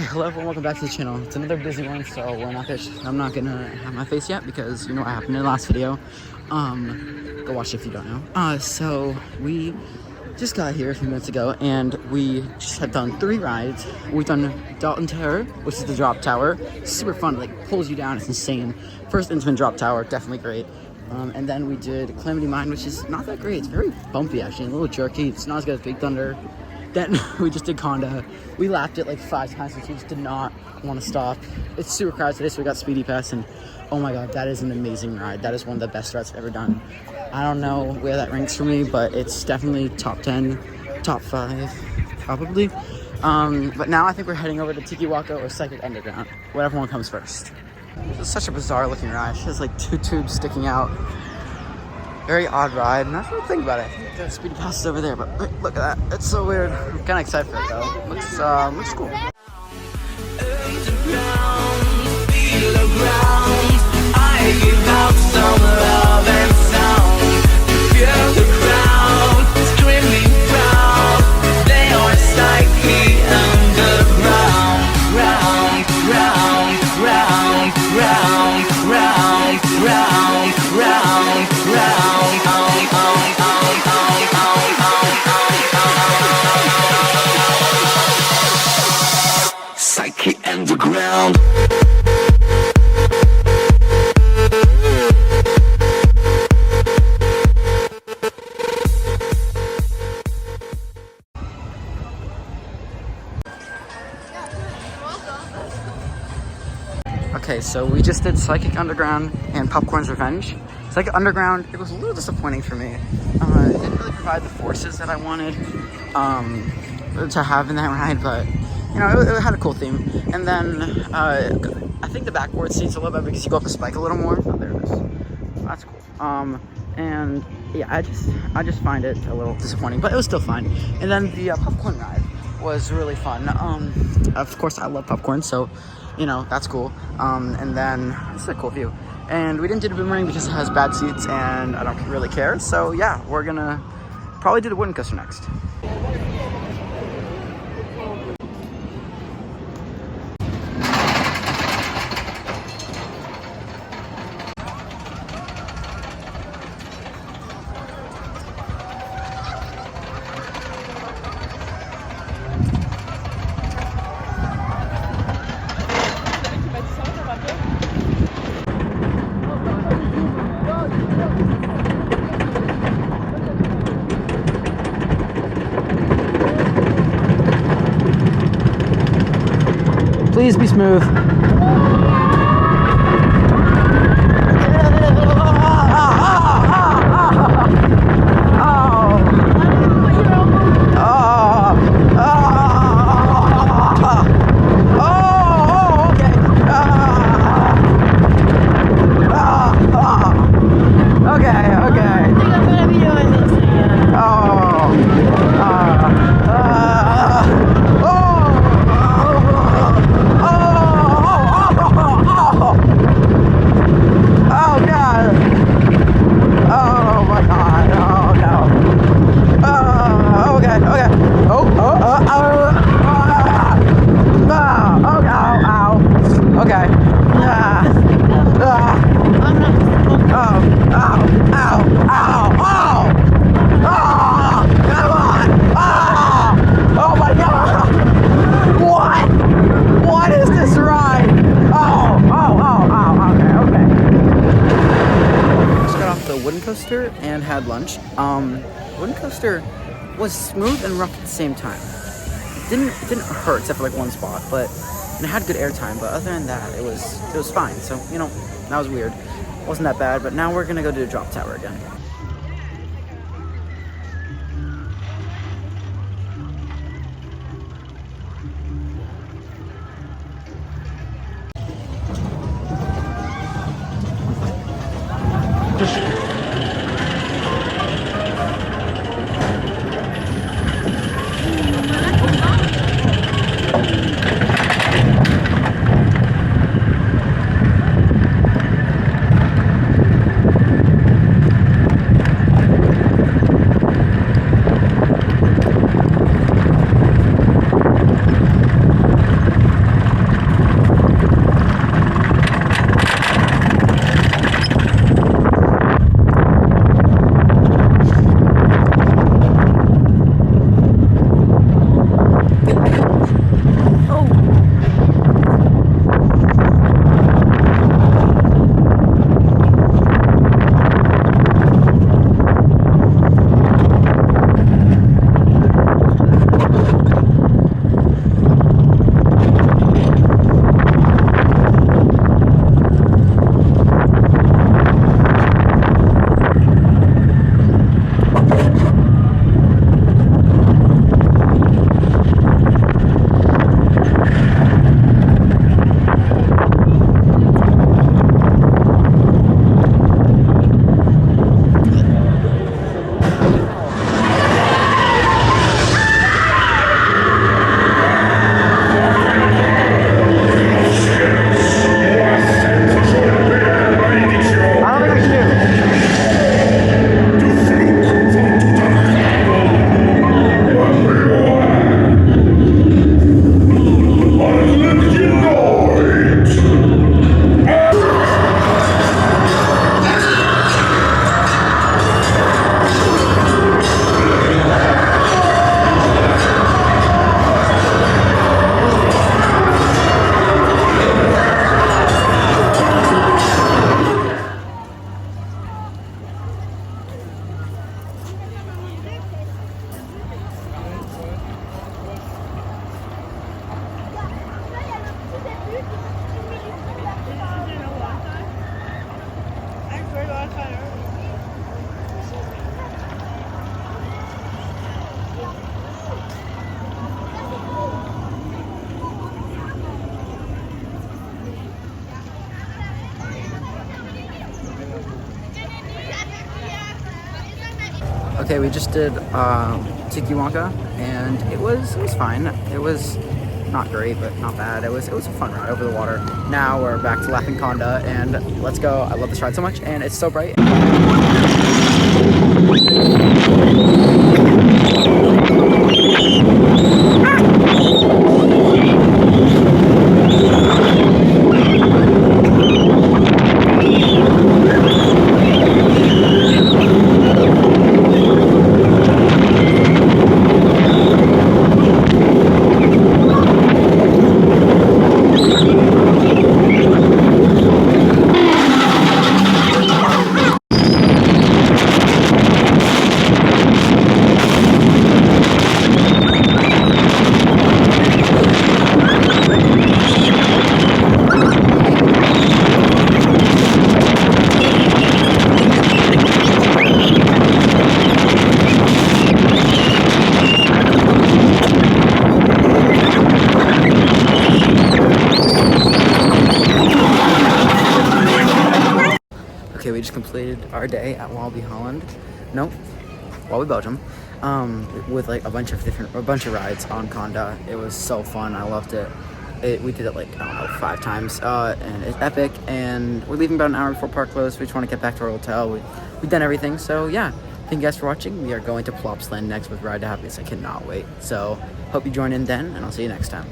Hello everyone, welcome back to the channel. It's another busy one, so I'm not gonna have my face yet because you know what happened in the last video. Go watch it if you don't know. So we just got here a few minutes ago and we just have done 3 rides. We've done Dalton Tower, which is the drop tower. Super fun, it like pulls you down, it's insane. First Intamin drop tower, definitely great. And then we did Calamity Mine, which is not that great. It's very bumpy actually, a little jerky. It's not as good as Big Thunder. Then we just did Conda. We lapped it like 5 times because we just did not want to stop. It's super crowded today, so we got Speedy Pass, and oh my god, that is an amazing ride. That is one of the best rides I've ever done. I don't know where that ranks for me, but it's definitely top 10, top 5, probably. But now I think we're heading over to Tiki Waka or Psychic Underground, whatever one comes first. It's such a bizarre looking ride. It has like 2 tubes sticking out. Very odd ride. I'm not sure what to think about it. I think the Speedy Pass is over there, but look at that. It's so weird. I'm kind of excited for it though. Looks cool. I give out some love and sound. Feel the crowd screaming proud. They are psyche underground. Round, round, round, round, round, round, round, round. Psyche underground. Okay, so we just did Psychic Underground and Popcorn's Revenge. Psychic Underground, it was a little disappointing for me. It didn't really provide the forces that I wanted to have in that ride, but you know, it had a cool theme. And then I think the backboard seats a little bit because you go up the spike a little more. Oh, there it is. That's cool. And yeah, I just find it a little disappointing, but it was still fine. And then the popcorn ride was really fun. Of course, I love popcorn, so you know that's cool. And then it's a cool view. And we didn't do the boomerang because it has bad seats, and I don't really care. So yeah, we're gonna probably do the wooden coaster next. Please be smooth. And had lunch. Wooden coaster was smooth and rough at the same time. It didn't hurt except for like one spot, but and it had good air time. But other than that, it was fine. So you know that was weird. It wasn't that bad. But now we're gonna go to the drop tower again. Okay, we just did Tiki Wonka, and it was fine. It was not great, but not bad. It was a fun ride over the water. Now we're back to Laughing Conda, and let's go. I love this ride so much, and it's so bright. Okay, we just completed our day at Walibi, Holland. Nope, Walibi, Belgium. With like a bunch of rides on Conda. It was so fun. I loved it. We did it like, I don't know, 5 times, and it's epic. And we're leaving about an hour before park close. We just want to get back to our hotel. We've done everything. So yeah, thank you guys for watching. We are going to Plopsland next with Ride to Happiness. I cannot wait. So hope you join in then, and I'll see you next time.